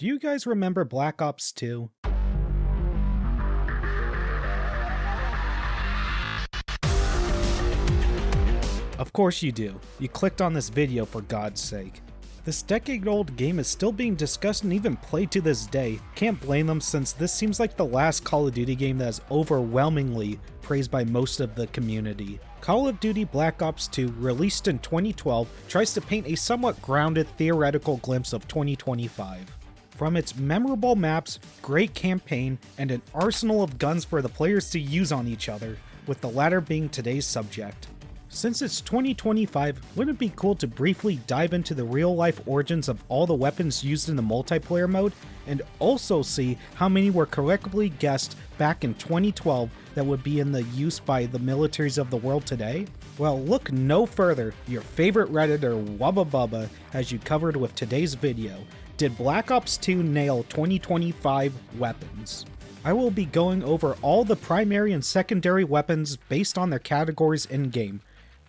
Do you guys remember Black Ops 2? Of course you do. You clicked on this video for God's sake. This decade-old game is still being discussed and even played to this day. Can't blame them since this seems like the last Call of Duty game that is overwhelmingly praised by most of the community. Call of Duty Black Ops 2, released in 2012, tries to paint a somewhat grounded theoretical glimpse of 2025. From its memorable maps, great campaign, and an arsenal of guns for the players to use on each other, with the latter being today's subject. Since it's 2025, wouldn't it be cool to briefly dive into the real-life origins of all the weapons used in the multiplayer mode, and also see how many were collectively guessed back in 2012 that would be in the use by the militaries of the world today? Well, look no further, your favorite Redditor Wubba Bubba has you covered with today's video. Did Black Ops 2 nail 2025 weapons? I will be going over all the primary and secondary weapons based on their categories in-game,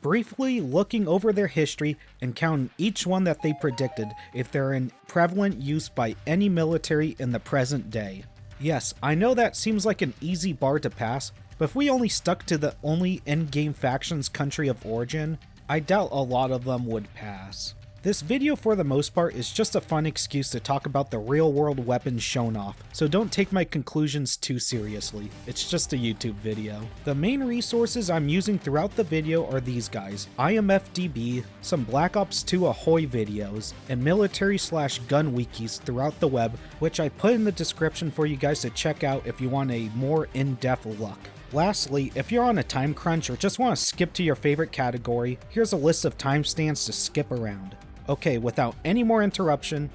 briefly looking over their history and counting each one that they predicted if they're in prevalent use by any military in the present day. Yes, I know that seems like an easy bar to pass, but if we only stuck to the only in-game faction's country of origin, I doubt a lot of them would pass. This video for the most part is just a fun excuse to talk about the real world weapons shown off, so don't take my conclusions too seriously, it's just a YouTube video. The main resources I'm using throughout the video are these guys: IMFDB, some Black Ops 2 Ahoy videos, and military/gun wikis throughout the web, which I put in the description for you guys to check out if you want a more in-depth look. Lastly, if you're on a time crunch or just want to skip to your favorite category, here's a list of timestamps to skip around. Okay, without any more interruption,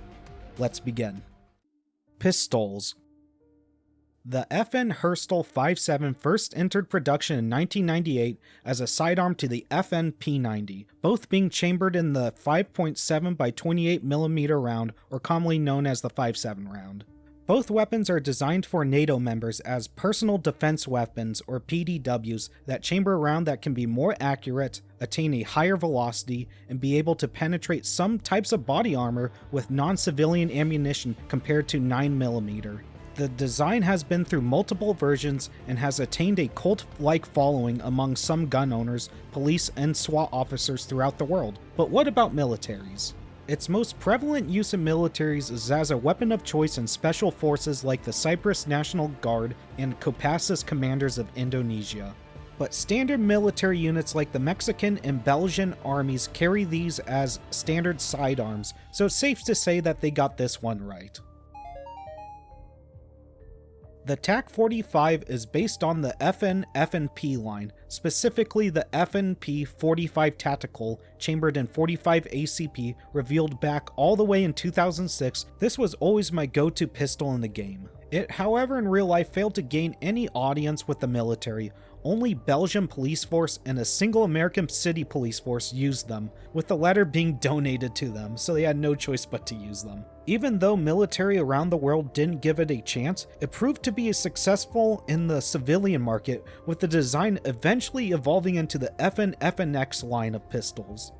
let's begin. Pistols. The FN Herstal 57 first entered production in 1998 as a sidearm to the FN P90, both being chambered in the 5.7 by 28mm round, or commonly known as the 5.7 round. Both weapons are designed for NATO members as personal defense weapons, or PDWs, that chamber a round that can be more accurate, attain a higher velocity, and be able to penetrate some types of body armor with non-civilian ammunition compared to 9mm. The design has been through multiple versions and has attained a cult-like following among some gun owners, police, and SWAT officers throughout the world. But what about militaries? Its most prevalent use in militaries is as a weapon of choice in special forces like the Cyprus National Guard and Kopassus Commanders of Indonesia. But standard military units like the Mexican and Belgian armies carry these as standard sidearms, so it's safe to say that they got this one right. The TAC-45 is based on the FN-FNP line, specifically the FNP-45 Tactical, chambered in 45 ACP, revealed back all the way in 2006. This was always my go-to pistol in the game. It, however, in real life failed to gain any audience with the military. Only Belgian police force and a single American city police force used them, with the latter being donated to them, so they had no choice but to use them. Even though military around the world didn't give it a chance, it proved to be successful in the civilian market, with the design eventually evolving into the FN-FNX line of pistols.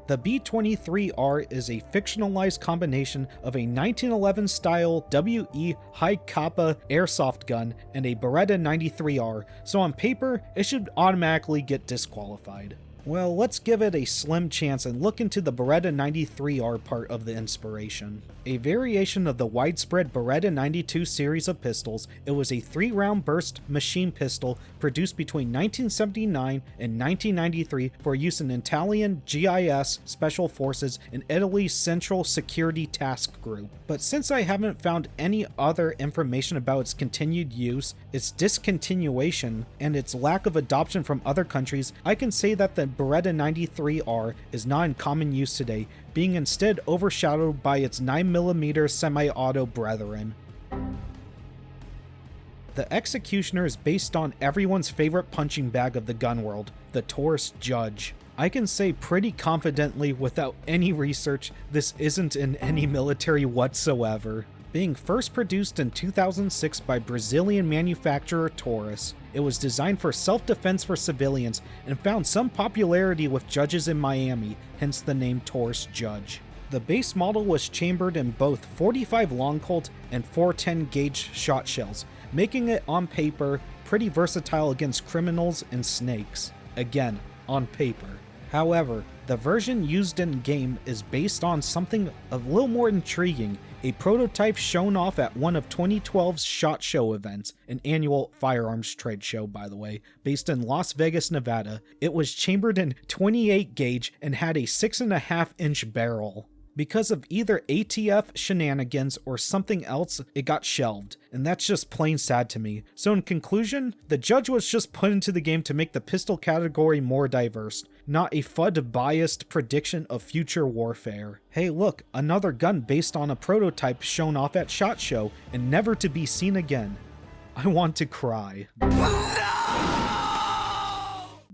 The B-23R is a fictionalized combination of a 1911-style WE High Kappa airsoft gun and a Beretta 93R, so on paper, it should automatically get disqualified. Well, let's give it a slim chance and look into the Beretta 93R part of the inspiration. A variation of the widespread Beretta 92 series of pistols, it was a 3-round burst machine pistol produced between 1979 and 1993 for use in Italian GIS Special Forces and Italy's Central Security Task Group. But since I haven't found any other information about its continued use, its discontinuation, and its lack of adoption from other countries, I can say that the Beretta 93R is not in common use today, being instead overshadowed by its 9mm semi-auto brethren. The Executioner is based on everyone's favorite punching bag of the gun world, the Taurus Judge. I can say pretty confidently without any research, this isn't in any military whatsoever. Being first produced in 2006 by Brazilian manufacturer Taurus, it was designed for self-defense for civilians and found some popularity with judges in Miami, hence the name Taurus Judge. The base model was chambered in both 45 long Colt and 410 gauge shot shells, making it on paper pretty versatile against criminals and snakes. Again, on paper. However, the version used in game is based on something a little more intriguing, a prototype shown off at one of 2012's SHOT Show events, an annual firearms trade show by the way, based in Las Vegas, Nevada. It was chambered in 28 gauge and had a 6.5-inch barrel. Because of either ATF shenanigans or something else, it got shelved, and that's just plain sad to me. So in conclusion, the judge was just put into the game to make the pistol category more diverse, not a FUD-biased prediction of future warfare. Hey look, another gun based on a prototype shown off at SHOT Show and never to be seen again. I want to cry.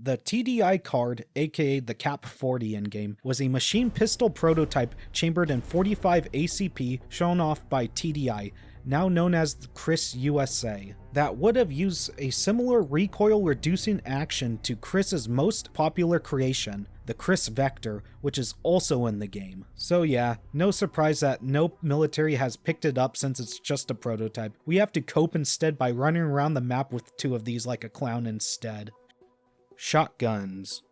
The TDI card, aka the Cap 40 in-game, was a machine pistol prototype chambered in 45 ACP shown off by TDI, now known as the Chris USA, that would have used a similar recoil-reducing action to Chris's most popular creation, the Chris Vector, which is also in the game. So yeah, no surprise that no military has picked it up since it's just a prototype. We have to cope instead by running around the map with two of these like a clown instead. Shotguns.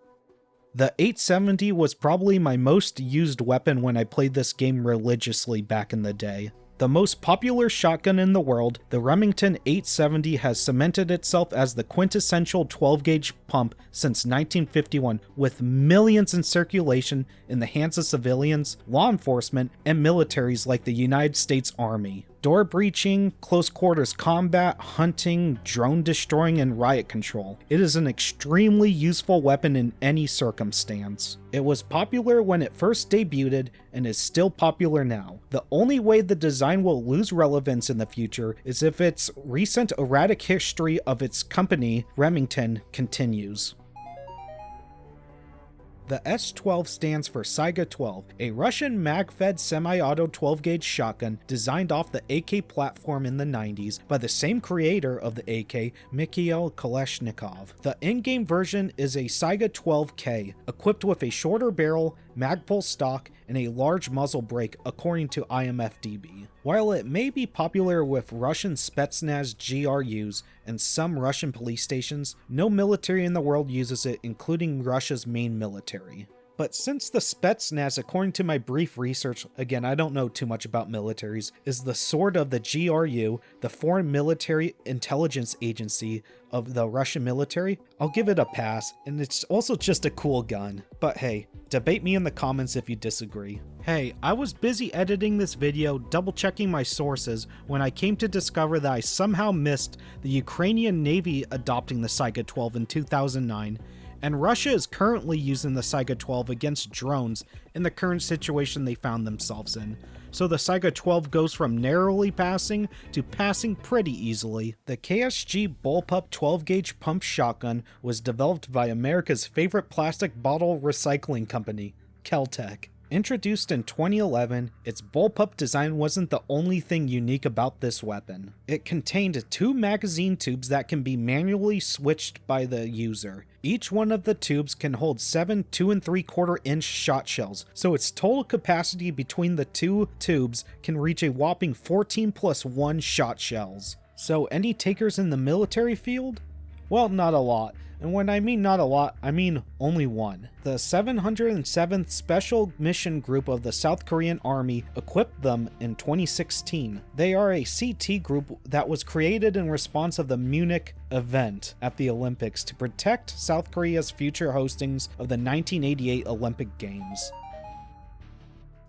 The 870 was probably my most used weapon when I played this game religiously back in the day. The most popular shotgun in the world, the Remington 870 has cemented itself as the quintessential 12-gauge pump since 1951, with millions in circulation in the hands of civilians, law enforcement, and militaries like the United States Army. Door breaching, close quarters combat, hunting, drone destroying, and riot control. It is an extremely useful weapon in any circumstance. It was popular when it first debuted and is still popular now. The only way the design will lose relevance in the future is if its recent erratic history of its company, Remington, continues. The S12 stands for Saiga 12, a Russian mag-fed semi-auto 12-gauge shotgun designed off the AK platform in the 90s by the same creator of the AK, Mikhail Kalashnikov. The in-game version is a Saiga 12K, equipped with a shorter barrel, Magpul stock, and a large muzzle brake according to IMFDB. While it may be popular with Russian Spetsnaz GRUs and some Russian police stations, no military in the world uses it, including Russia's main military. But since the Spetsnaz, according to my brief research, again I don't know too much about militaries, is the sword of the GRU, the Foreign Military Intelligence Agency of the Russian military, I'll give it a pass, and it's also just a cool gun. But hey, debate me in the comments if you disagree. Hey, I was busy editing this video, double checking my sources, when I came to discover that I somehow missed the Ukrainian Navy adopting the Saiga 12 in 2009, and Russia is currently using the Saiga 12 against drones in the current situation they found themselves in. So the Saiga 12 goes from narrowly passing to passing pretty easily. The KSG Bullpup 12-gauge pump shotgun was developed by America's favorite plastic bottle recycling company, Keltec. Introduced in 2011, its bullpup design wasn't the only thing unique about this weapon. It contained two magazine tubes that can be manually switched by the user. Each one of the tubes can hold 7 2¾ inch shot shells, so its total capacity between the two tubes can reach a whopping 14+1 shot shells. So any takers in the military field? Well, not a lot. And when I mean not a lot, I mean only one. The 707th Special Mission Group of the South Korean Army equipped them in 2016. They are a CT group that was created in response of the Munich event at the Olympics to protect South Korea's future hostings of the 1988 Olympic Games.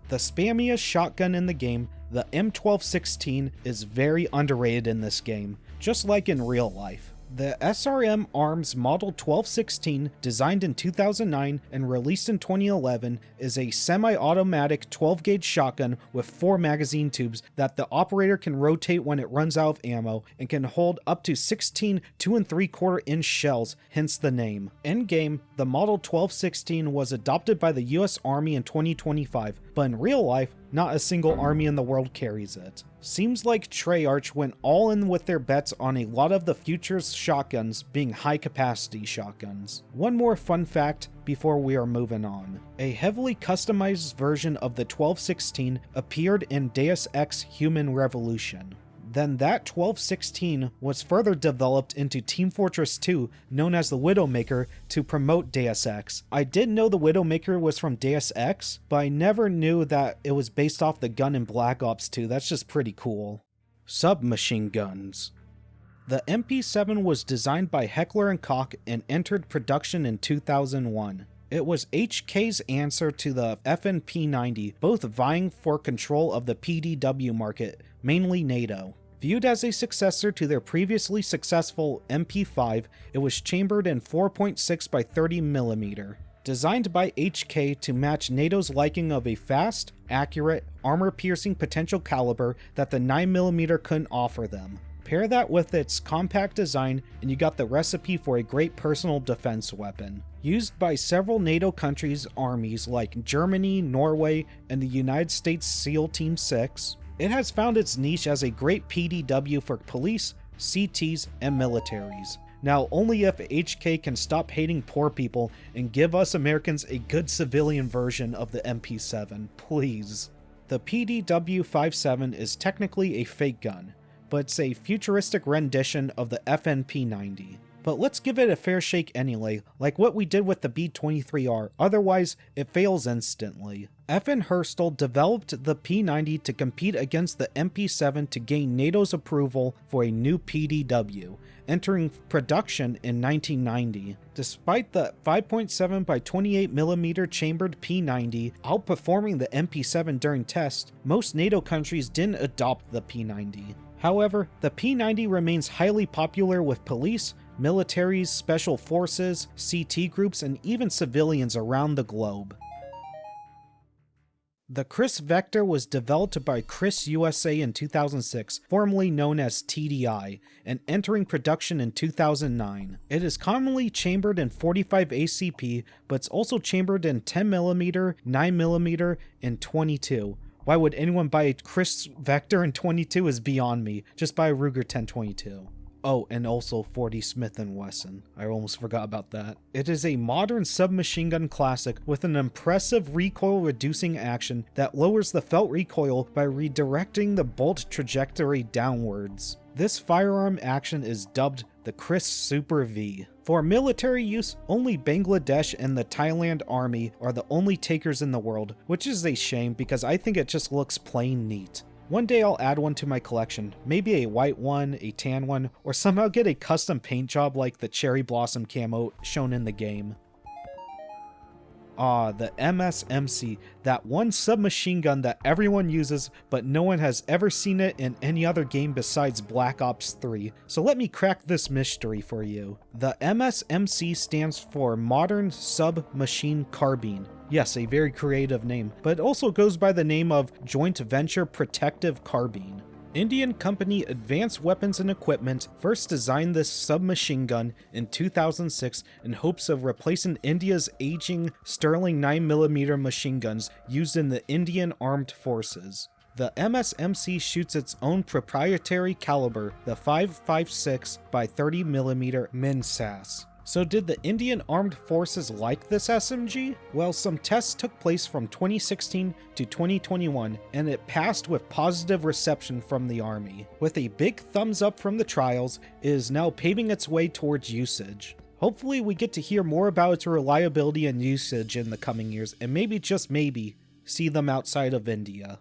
The spammiest shotgun in the game, the M1216, is very underrated in this game, just like in real life. The SRM Arms Model 1216, designed in 2009 and released in 2011, is a semi-automatic 12-gauge shotgun with 4 magazine tubes that the operator can rotate when it runs out of ammo and can hold up to 16 2¾ inch shells, hence the name. In-game, the Model 1216 was adopted by the US Army in 2025, but in real life, Not a single army in the world carries it. Seems like Treyarch went all in with their bets on a lot of the future's shotguns being high-capacity shotguns. One more fun fact before we are moving on. A heavily customized version of the 1216 appeared in Deus Ex Human Revolution. Then that 1216 was further developed into Team Fortress 2, known as the Widowmaker, to promote Deus Ex. I did know the Widowmaker was from Deus Ex, but I never knew that it was based off the gun in Black Ops 2. That's just pretty cool. Submachine guns. The MP7 was designed by Heckler & Koch and entered production in 2001. It was HK's answer to the FN-P90, both vying for control of the PDW market, mainly NATO. Viewed as a successor to their previously successful MP5, it was chambered in 4.6 by 30mm. Designed by HK to match NATO's liking of a fast, accurate, armor-piercing potential caliber that the 9mm couldn't offer them. Pair that with its compact design and you got the recipe for a great personal defense weapon. Used by several NATO countries' armies like Germany, Norway, and the United States SEAL Team 6, it has found its niche as a great PDW for police, CTs, and militaries. Now, only if HK can stop hating poor people and give us Americans a good civilian version of the MP7, please. The PDW-57 is technically a fake gun, but it's a futuristic rendition of the FNP-90. But let's give it a fair shake anyway, like what we did with the B-23R, otherwise it fails instantly. FN Herstal developed the P-90 to compete against the MP7 to gain NATO's approval for a new PDW, entering production in 1990. Despite the 5.7 by 28mm chambered P-90 outperforming the MP7 during tests, most NATO countries didn't adopt the P-90. However, the P-90 remains highly popular with police, militaries, special forces, CT groups, and even civilians around the globe. The Chris Vector was developed by Chris USA in 2006, formerly known as TDI, and entering production in 2009. It is commonly chambered in 45 ACP, but it's also chambered in 10mm, 9mm, and 22. Why would anyone buy a Chris Vector in 22 is beyond me. Just buy a Ruger 1022. Oh, and also 40 Smith & Wesson. I almost forgot about that. It is a modern submachine gun classic with an impressive recoil-reducing action that lowers the felt recoil by redirecting the bolt trajectory downwards. This firearm action is dubbed the Chris Super V. For military use, only Bangladesh and the Thailand army are the only takers in the world, which is a shame because I think it just looks plain neat. One day I'll add one to my collection, maybe a white one, a tan one, or somehow get a custom paint job like the Cherry Blossom camo shown in the game. Ah, the MSMC, that one submachine gun that everyone uses, but no one has ever seen it in any other game besides Black Ops 3. So let me crack this mystery for you. The MSMC stands for Modern Submachine Carbine. Yes, a very creative name, but it also goes by the name of Joint Venture Protective Carbine. Indian company Advanced Weapons and Equipment first designed this submachine gun in 2006 in hopes of replacing India's aging Sterling 9mm machine guns used in the Indian Armed Forces. The MSMC shoots its own proprietary caliber, the 5.56 by 30mm MINSAS. So did the Indian Armed Forces like this SMG? Well, some tests took place from 2016 to 2021, and it passed with positive reception from the Army. With a big thumbs up from the trials, it is now paving its way towards usage. Hopefully we get to hear more about its reliability and usage in the coming years, and maybe, just maybe, see them outside of India.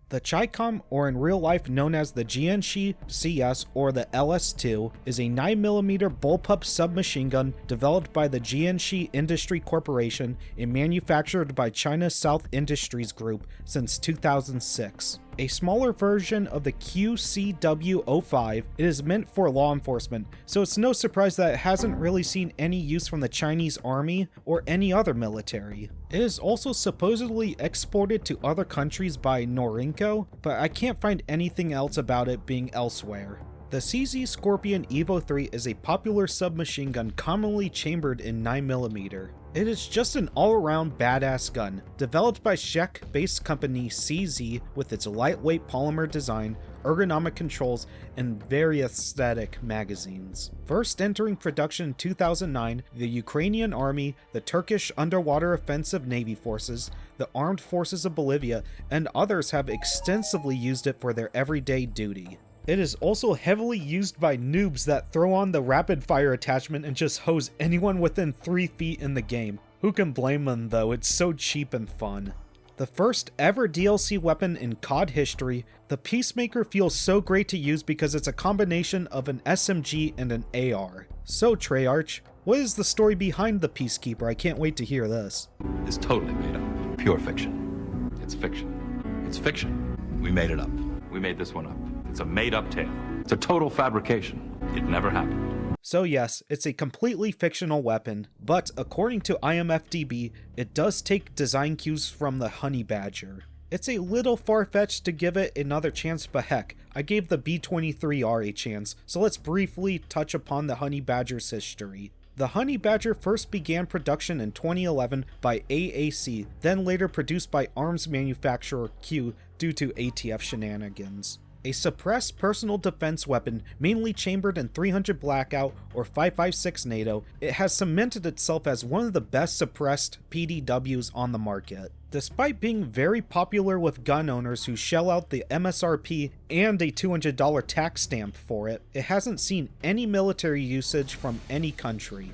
The Chicom, or in real life known as the Jianshi CS or the LS2, is a 9mm bullpup submachine gun developed by the Jianshi Industry Corporation and manufactured by China's South Industries Group since 2006. A smaller version of the QCW-05, it is meant for law enforcement, so it's no surprise that it hasn't really seen any use from the Chinese army or any other military. It is also supposedly exported to other countries by Norinco, but I can't find anything else about it being elsewhere. The CZ Scorpion Evo 3 is a popular submachine gun commonly chambered in 9mm. It is just an all-around badass gun, developed by Czech-based company CZ with its lightweight polymer design, ergonomic controls, and very aesthetic magazines. First entering production in 2009, the Ukrainian Army, the Turkish Underwater Offensive Navy Forces, the Armed Forces of Bolivia, and others have extensively used it for their everyday duty. It is also heavily used by noobs that throw on the rapid fire attachment and just hose anyone within 3 feet in the game. Who can blame them though, it's so cheap and fun. The first ever DLC weapon in COD history, the Peacemaker feels so great to use because it's a combination of an SMG and an AR. So Treyarch, what is the story behind the Peacekeeper? I can't wait to hear this. It's totally made up. Pure fiction. It's fiction. It's fiction. We made it up. We made this one up. It's a made-up tale. It's a total fabrication. It never happened. So yes, it's a completely fictional weapon, but according to IMFDB, it does take design cues from the Honey Badger. It's a little far-fetched to give it another chance, but heck, I gave the B-23R a chance, so let's briefly touch upon the Honey Badger's history. The Honey Badger first began production in 2011 by AAC, then later produced by arms manufacturer Q due to ATF shenanigans. A suppressed personal defense weapon mainly chambered in 300 Blackout or 5.56 NATO, it has cemented itself as one of the best suppressed PDWs on the market. Despite being very popular with gun owners who shell out the MSRP and a $200 tax stamp for it, it hasn't seen any military usage from any country.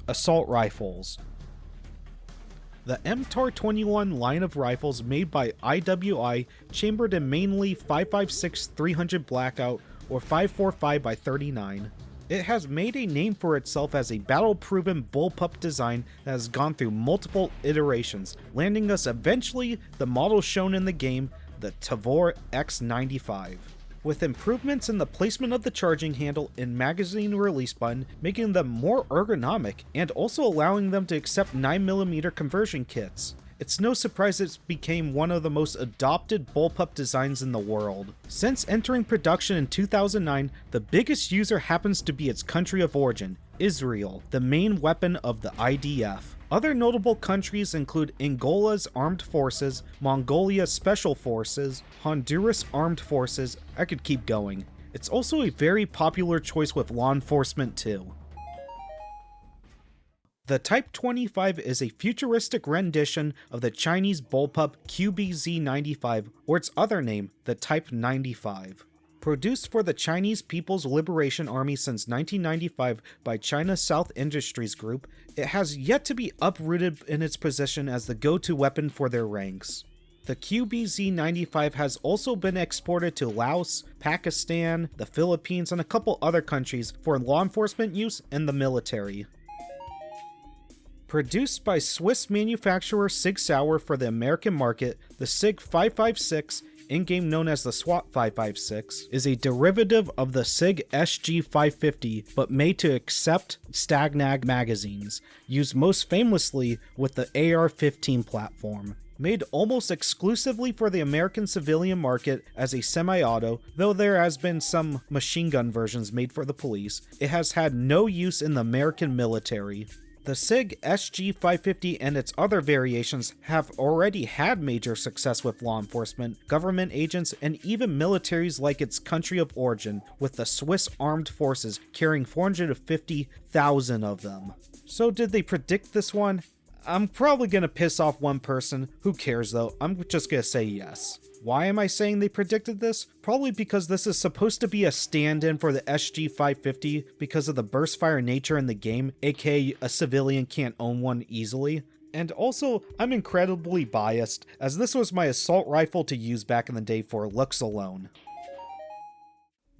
Assault Rifles. The MTAR-21 line of rifles made by IWI, chambered in mainly 5.56 300 Blackout or 5.45x39. It has made a name for itself as a battle-proven bullpup design that has gone through multiple iterations, landing us eventually the model shown in the game, the Tavor X95. With improvements in the placement of the charging handle and magazine release button, making them more ergonomic, and also allowing them to accept 9mm conversion kits. It's no surprise it became one of the most adopted bullpup designs in the world. Since entering production in 2009, the biggest user happens to be its country of origin, Israel, the main weapon of the IDF. Other notable countries include Angola's Armed Forces, Mongolia's Special Forces, Honduras Armed Forces, I could keep going. It's also a very popular choice with law enforcement too. The Type 25 is a futuristic rendition of the Chinese bullpup QBZ-95, or its other name, the Type 95. Produced for the Chinese People's Liberation Army since 1995 by China South Industries Group, it has yet to be uprooted in its position as the go-to weapon for their ranks. The QBZ-95 has also been exported to Laos, Pakistan, the Philippines, and a couple other countries for law enforcement use and the military. Produced by Swiss manufacturer Sig Sauer for the American market, the SIG 5.56, in-game known as the SWAT 5.56, is a derivative of the SIG SG 550 but made to accept Stagnag magazines, used most famously with the AR-15 platform. Made almost exclusively for the American civilian market as a semi-auto, though there has been some machine gun versions made for the police, it has had no use in the American military. The SIG SG 550 and its other variations have already had major success with law enforcement, government agents, and even militaries like its country of origin, with the Swiss Armed Forces carrying 450,000 of them. So did they predict this one? I'm probably gonna piss off one person. Who cares though? I'm just gonna say yes. Why am I saying they predicted this? Probably because this is supposed to be a stand-in for the SG 550 because of the burst fire nature in the game, aka a civilian can't own one easily. And also, I'm incredibly biased, as this was my assault rifle to use back in the day for looks alone.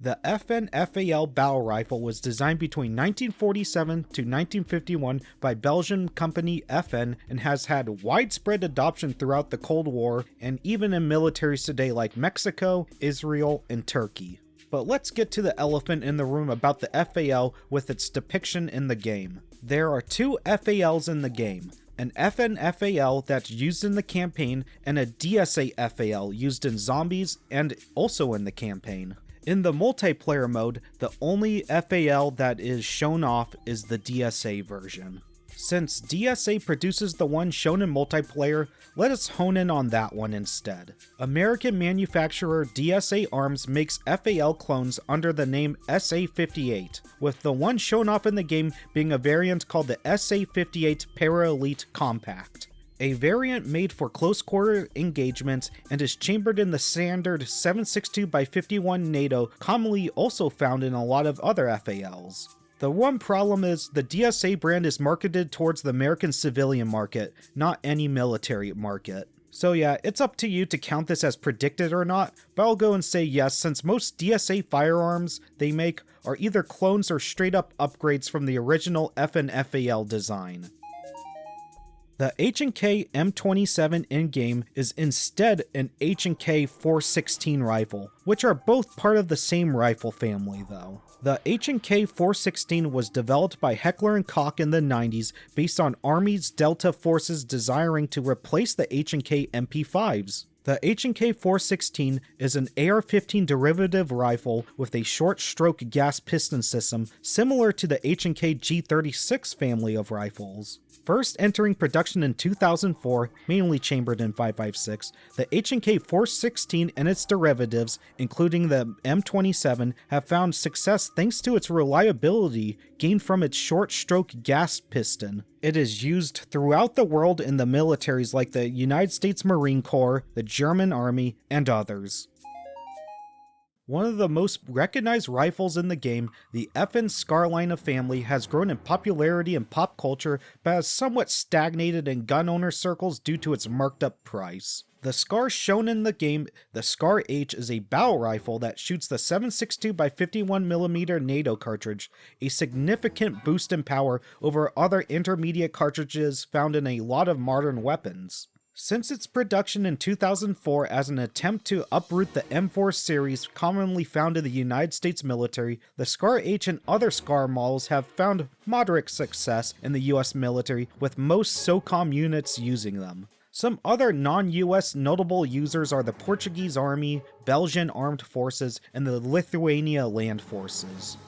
The FN-FAL battle rifle was designed between 1947 to 1951 by Belgian company FN and has had widespread adoption throughout the Cold War and even in militaries today like Mexico, Israel, and Turkey. But let's get to the elephant in the room about the FAL with its depiction in the game. There are two FALs in the game. An FN-FAL that's used in the campaign and a DSA-FAL used in zombies and also in the campaign. In the multiplayer mode, the only FAL that is shown off is the DSA version. Since DSA produces the one shown in multiplayer, let us hone in on that one instead. American manufacturer DSA Arms makes FAL clones under the name SA-58, with the one shown off in the game being a variant called the SA-58 Para Elite Compact. A variant made for close quarter engagements and is chambered in the standard 7.62x51 NATO, commonly also found in a lot of other FALs. The one problem is the DSA brand is marketed towards the American civilian market, not any military market. So yeah, it's up to you to count this as predicted or not, but I'll go and say yes, since most DSA firearms they make are either clones or straight up upgrades from the original FN/FAL design. The H&K M27 in-game is instead an H&K 416 rifle, which are both part of the same rifle family though. The H&K 416 was developed by Heckler & Koch in the 90s based on Army's Delta forces desiring to replace the H&K MP5s. The H&K 416 is an AR-15 derivative rifle with a short-stroke gas piston system similar to the H&K G36 family of rifles. First entering production in 2004, mainly chambered in 5.56, the H&K 416 and its derivatives, including the M27, have found success thanks to its reliability gained from its short-stroke gas piston. It is used throughout the world in the militaries like the United States Marine Corps, the German Army, and others. One of the most recognized rifles in the game, the FN SCAR line of family has grown in popularity in pop culture but has somewhat stagnated in gun owner circles due to its marked up price. The SCAR shown in the game, the SCAR H, is a battle rifle that shoots the 7.62x51mm NATO cartridge, a significant boost in power over other intermediate cartridges found in a lot of modern weapons. Since its production in 2004 as an attempt to uproot the M4 series commonly found in the United States military, the SCAR H and other SCAR models have found moderate success in the US military, with most SOCOM units using them. Some other non-US notable users are the Portuguese Army, Belgian Armed Forces, and the Lithuania Land Forces.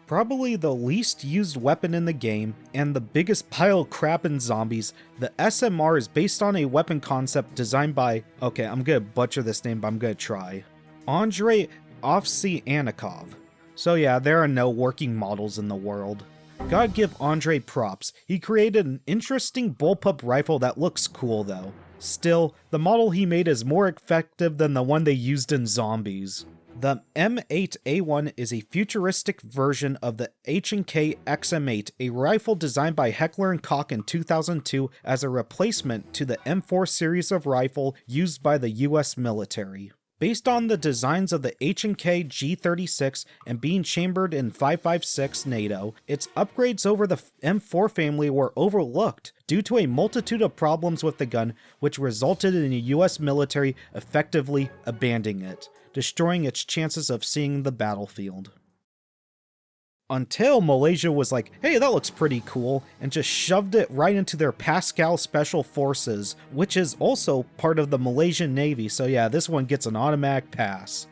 Probably the least used weapon in the game, and the biggest pile of crap in zombies, the SMR is based on a weapon concept designed by, okay, I'm gonna butcher this name, but I'm gonna try, Andrei Ovsyannikov. So yeah, there are no working models in the world. Gotta give Andrei props, he created an interesting bullpup rifle that looks cool though. Still, the model he made is more effective than the one they used in zombies. The M8A1 is a futuristic version of the H&K XM8, a rifle designed by Heckler & Koch in 2002 as a replacement to the M4 series of rifle used by the US military. Based on the designs of the H&K G36 and being chambered in 5.56 NATO, its upgrades over the M4 family were overlooked due to a multitude of problems with the gun, which resulted in the US military effectively abandoning it, destroying its chances of seeing the battlefield. Until Malaysia was like, hey, that looks pretty cool, and just shoved it right into their Pascal Special Forces, which is also part of the Malaysian Navy, so yeah, this one gets an automatic pass.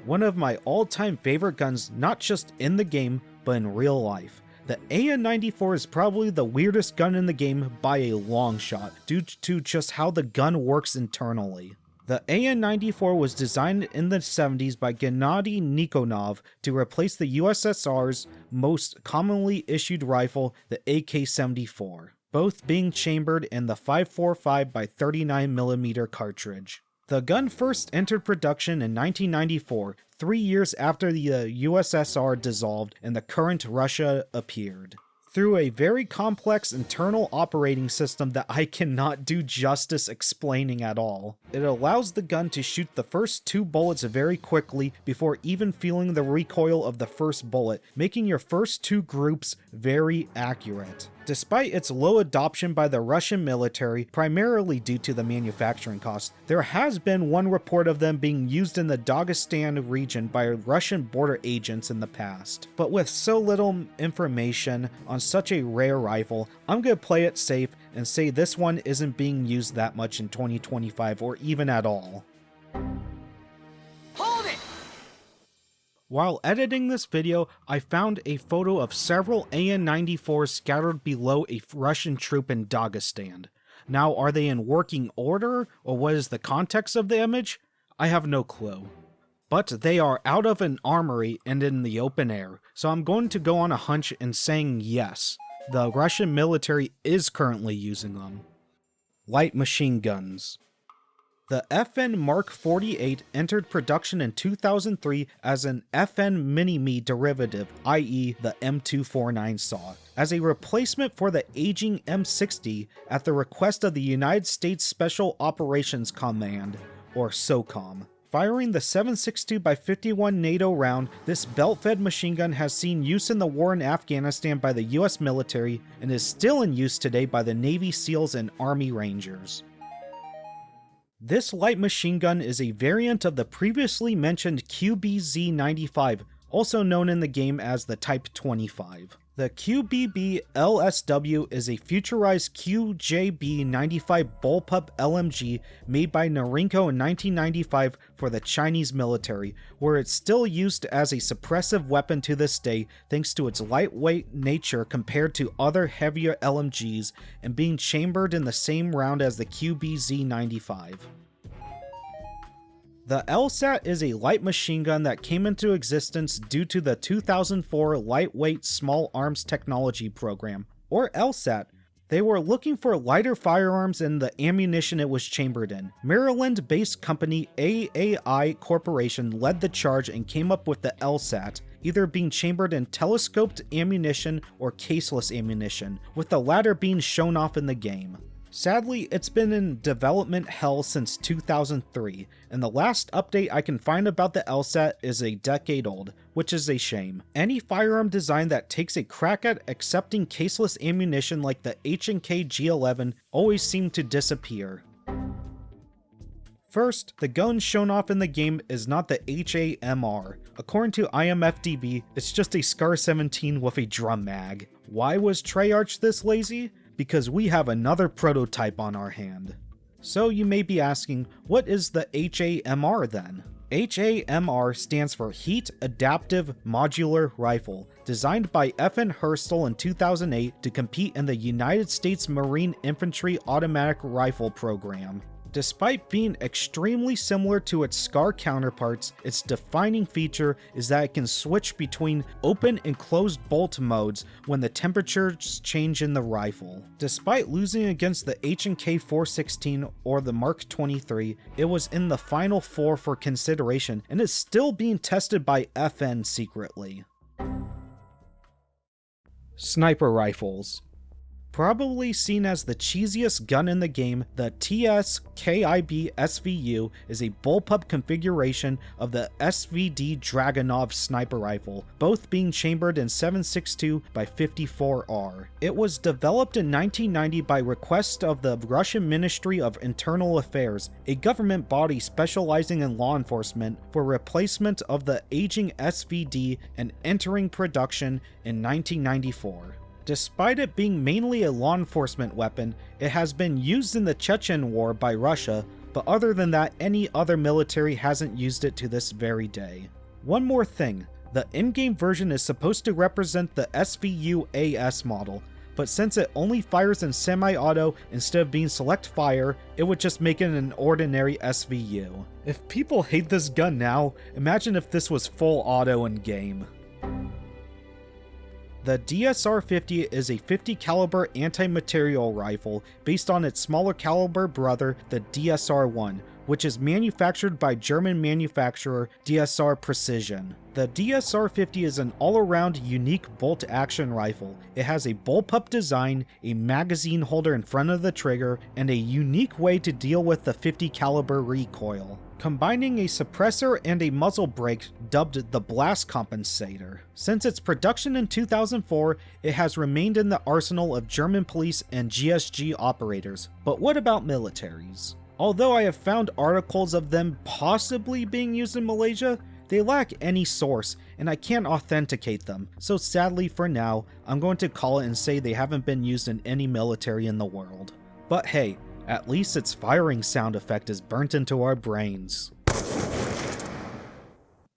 One of my all-time favorite guns, not just in the game, but in real life. The AN-94 is probably the weirdest gun in the game by a long shot, due to just how the gun works internally. The AN-94 was designed in the 70s by Gennady Nikonov to replace the USSR's most commonly issued rifle, the AK-74, both being chambered in the 5.45x39mm cartridge. The gun first entered production in 1994, 3 years after the USSR dissolved and the current Russia appeared. Through a very complex internal operating system that I cannot do justice explaining at all. It allows the gun to shoot the first 2 bullets very quickly before even feeling the recoil of the first bullet, making your first 2 groups very accurate. Despite its low adoption by the Russian military, primarily due to the manufacturing costs, there has been one report of them being used in the Dagestan region by Russian border agents in the past. But with so little information on such a rare rifle, I'm gonna play it safe and say this one isn't being used that much in 2025 or even at all. While editing this video, I found a photo of several AN-94s scattered below a Russian troop in Dagestan. Now, are they in working order, or what is the context of the image? I have no clue. But they are out of an armory and in the open air, so I'm going to go on a hunch and saying yes, the Russian military is currently using them. Light machine guns. The FN Mark 48 entered production in 2003 as an FN Mini-Me derivative, i.e. the M249 saw, as a replacement for the aging M60 at the request of the United States Special Operations Command, or SOCOM. Firing the 7.62x51 NATO round, this belt-fed machine gun has seen use in the war in Afghanistan by the US military and is still in use today by the Navy SEALs and Army Rangers. This light machine gun is a variant of the previously mentioned QBZ-95, also known in the game as the Type 25. The QBB-LSW is a futurized QJB-95 bullpup LMG made by Norinco in 1995 for the Chinese military, where it's still used as a suppressive weapon to this day thanks to its lightweight nature compared to other heavier LMGs and being chambered in the same round as the QBZ-95. The LSAT is a light machine gun that came into existence due to the 2004 Lightweight Small Arms Technology Program, or LSAT. They were looking for lighter firearms and the ammunition it was chambered in. Maryland-based company AAI Corporation led the charge and came up with the LSAT, either being chambered in telescoped ammunition or caseless ammunition, with the latter being shown off in the game. Sadly, it's been in development hell since 2003, and the last update I can find about the LSAT is a decade old, which is a shame. Any firearm design that takes a crack at accepting caseless ammunition like the H&K G11 always seem to disappear. First, the gun shown off in the game is not the HAMR. According to IMFDB, it's just a SCAR 17 with a drum mag. Why was Treyarch this lazy? Because we have another prototype on our hand. So you may be asking, what is the HAMR then? HAMR stands for Heat Adaptive Modular Rifle, designed by FN Herstal in 2008 to compete in the United States Marine Infantry Automatic Rifle Program. Despite being extremely similar to its SCAR counterparts, its defining feature is that it can switch between open and closed bolt modes when the temperatures change in the rifle. Despite losing against the H&K 416 or the Mark 23, it was in the final four for consideration and is still being tested by FN secretly. Sniper rifles. Probably seen as the cheesiest gun in the game, the TS-KIB SVU is a bullpup configuration of the SVD Dragunov sniper rifle, both being chambered in 7.62x54R. It was developed in 1990 by request of the Russian Ministry of Internal Affairs, a government body specializing in law enforcement, for replacement of the aging SVD and entering production in 1994. Despite it being mainly a law enforcement weapon, it has been used in the Chechen War by Russia, but other than that, any other military hasn't used it to this very day. One more thing, the in-game version is supposed to represent the SVU-AS model, but since it only fires in semi-auto instead of being select fire, it would just make it an ordinary SVU. If people hate this gun now, imagine if this was full auto in-game. The DSR-50 is a 50 caliber anti-material rifle based on its smaller caliber brother, the DSR-1, which is manufactured by German manufacturer DSR Precision. The DSR-50 is an all-around unique bolt-action rifle. It has a bullpup design, a magazine holder in front of the trigger, and a unique way to deal with the 50 caliber recoil, combining a suppressor and a muzzle brake dubbed the blast compensator. Since its production in 2004, it has remained in the arsenal of German police and GSG operators. But what about militaries? Although I have found articles of them possibly being used in Malaysia, they lack any source, and I can't authenticate them, so sadly for now, I'm going to call it and say they haven't been used in any military in the world. But hey, at least its firing sound effect is burnt into our brains.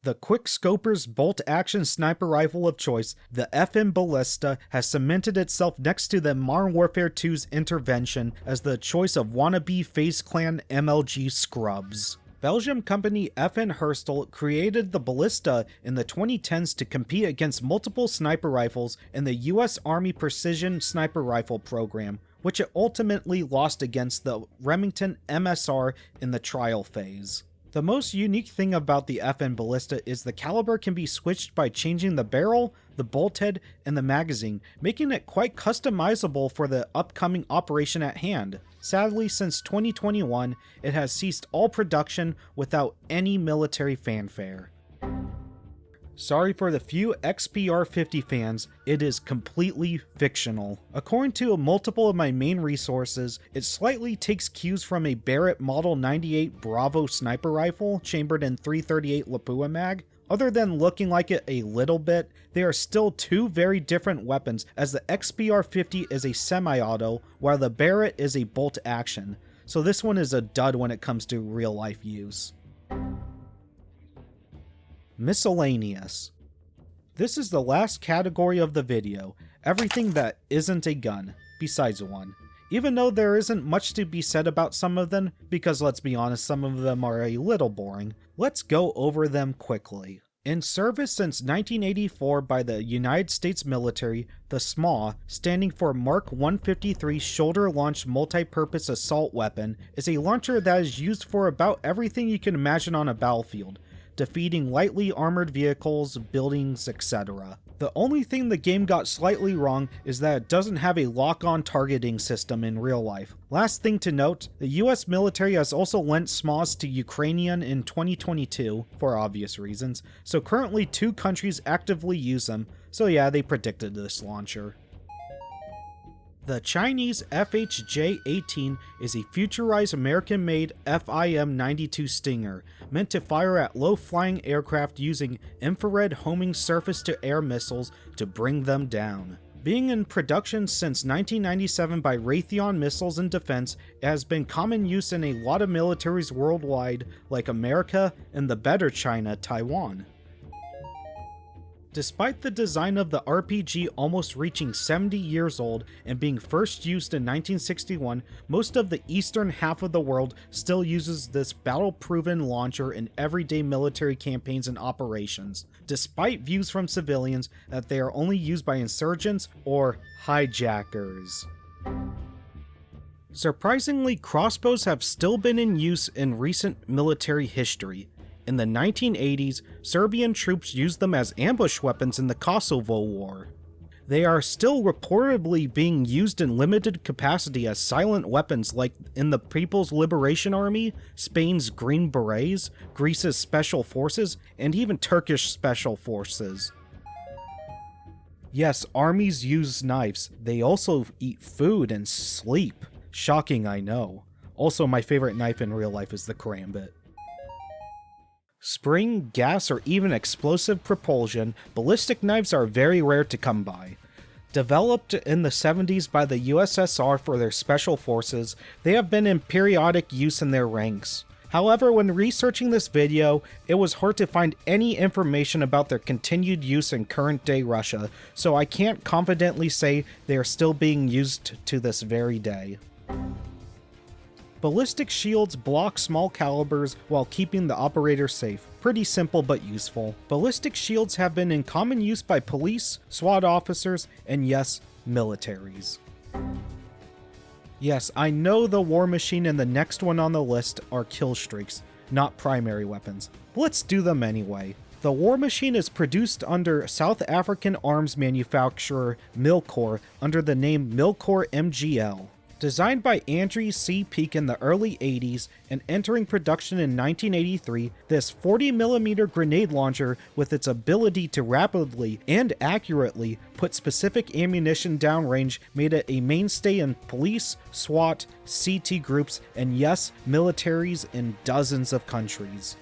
The Quickscoper's bolt-action sniper rifle of choice, the FN Ballista, has cemented itself next to the Modern Warfare 2's Intervention as the choice of wannabe FaZe Clan MLG scrubs. Belgium company FN Herstal created the Ballista in the 2010s to compete against multiple sniper rifles in the US Army Precision Sniper Rifle program, which it ultimately lost against the Remington MSR in the trial phase. The most unique thing about the FN Ballista is the caliber can be switched by changing the barrel, the bolt head, and the magazine, making it quite customizable for the upcoming operation at hand. Sadly, since 2021, it has ceased all production without any military fanfare. Sorry for the few XPR50 fans, it is completely fictional. According to multiple of my main resources, it slightly takes cues from a Barrett Model 98 Bravo sniper rifle chambered in 338 Lapua mag. Other than looking like it a little bit, they are still two very different weapons, as the XPR50 is a semi-auto, while the Barrett is a bolt action. So this one is a dud when it comes to real life use. Miscellaneous. This is the last category of the video, everything that isn't a gun, besides one. Even though there isn't much to be said about some of them, because let's be honest, some of them are a little boring, let's go over them quickly. In service since 1984 by the United States military, the SMA, standing for Mark 153 Shoulder-Launched Multi-Purpose Assault Weapon, is a launcher that is used for about everything you can imagine on a battlefield, defeating lightly armored vehicles, buildings, etc. The only thing the game got slightly wrong is that it doesn't have a lock-on targeting system in real life. Last thing to note, the US military has also lent SMAs to Ukrainian in 2022, for obvious reasons, so currently 2 countries actively use them, so yeah, they predicted this launcher. The Chinese FHJ-18 is a futurized American-made FIM-92 Stinger, meant to fire at low-flying aircraft using infrared homing surface-to-air missiles to bring them down. Being in production since 1997 by Raytheon Missiles and Defense, it has been common use in a lot of militaries worldwide, like America and the better China, Taiwan. Despite the design of the RPG almost reaching 70 years old and being first used in 1961, most of the eastern half of the world still uses this battle-proven launcher in everyday military campaigns and operations, despite views from civilians that they are only used by insurgents or hijackers. Surprisingly, crossbows have still been in use in recent military history. In the 1980s, Serbian troops used them as ambush weapons in the Kosovo War. They are still reportedly being used in limited capacity as silent weapons like in the People's Liberation Army, Spain's Green Berets, Greece's Special Forces, and even Turkish Special Forces. Yes, armies use knives. They also eat food and sleep. Shocking, I know. Also, my favorite knife in real life is the karambit. Spring, gas, or even explosive propulsion, ballistic knives are very rare to come by. Developed in the 70s by the USSR for their special forces, they have been in periodic use in their ranks. However, when researching this video, it was hard to find any information about their continued use in current-day Russia, so I can't confidently say they are still being used to this very day. Ballistic shields block small calibers while keeping the operator safe. Pretty simple but useful. Ballistic shields have been in common use by police, SWAT officers, and yes, militaries. Yes, I know the War Machine and the next one on the list are kill streaks, not primary weapons. But let's do them anyway. The War Machine is produced under South African arms manufacturer Milcor under the name Milcor MGL. Designed by Andrew C. Peake in the early 80s and entering production in 1983, this 40mm grenade launcher, with its ability to rapidly and accurately put specific ammunition downrange, made it a mainstay in police, SWAT, CT groups, and yes, militaries in dozens of countries.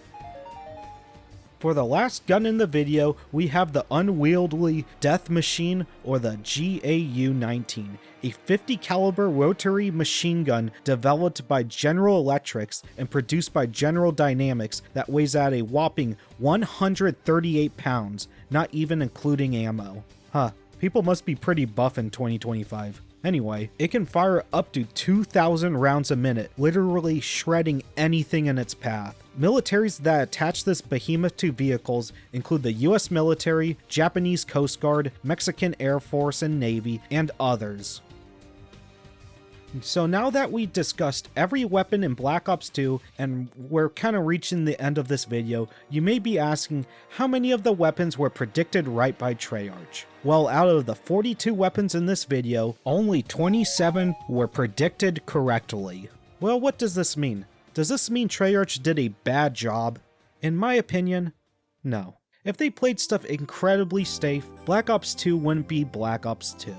For the last gun in the video, we have the unwieldy Death Machine, or the GAU-19, a 50 caliber rotary machine gun developed by General Electrics and produced by General Dynamics that weighs at a whopping 138 pounds, not even including ammo. Huh, people must be pretty buff in 2025. Anyway, it can fire up to 2,000 rounds a minute, literally shredding anything in its path. Militaries that attach this behemoth to vehicles include the US military, Japanese Coast Guard, Mexican Air Force and Navy, and others. So now that we discussed every weapon in Black Ops 2 and we're kind of reaching the end of this video, you may be asking how many of the weapons were predicted right by Treyarch. Well, out of the 42 weapons in this video, only 27 were predicted correctly. Well, what does this mean? Does this mean Treyarch did a bad job? In my opinion, no. If they played stuff incredibly safe, Black Ops 2 wouldn't be Black Ops 2.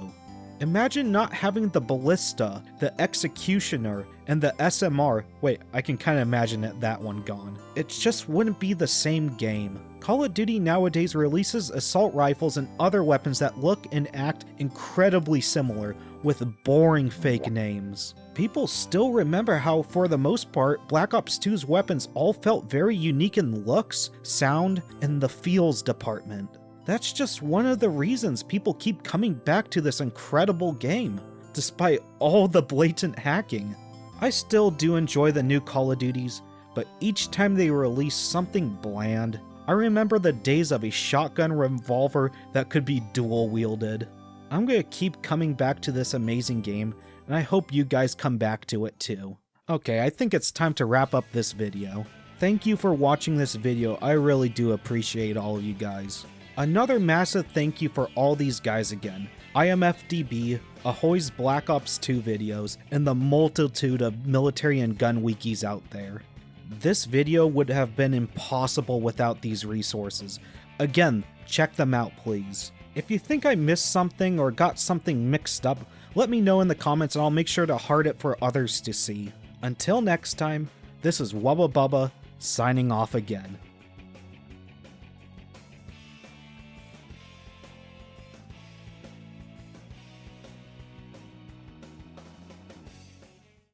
Imagine not having the Ballista, the Executioner, and the SMR. Wait, I can kind of imagine that one gone. It just wouldn't be the same game. Call of Duty nowadays releases assault rifles and other weapons that look and act incredibly similar, with boring fake names. People still remember how, for the most part, Black Ops 2's weapons all felt very unique in looks, sound, and the feels department. That's just one of the reasons people keep coming back to this incredible game, despite all the blatant hacking. I still do enjoy the new Call of Duties, but each time they release something bland. I remember the days of a shotgun revolver that could be dual wielded. I'm gonna keep coming back to this amazing game, and I hope you guys come back to it too. Okay, I think it's time to wrap up this video. Thank you for watching this video, I really do appreciate all of you guys. Another massive thank you for all these guys again. IMFDB, Ahoy's Black Ops 2 videos, and the multitude of military and gun wikis out there. This video would have been impossible without these resources. Again, check them out please. If you think I missed something or got something mixed up, let me know in the comments and I'll make sure to heart it for others to see. Until next time, this is Wubba Bubba, signing off again.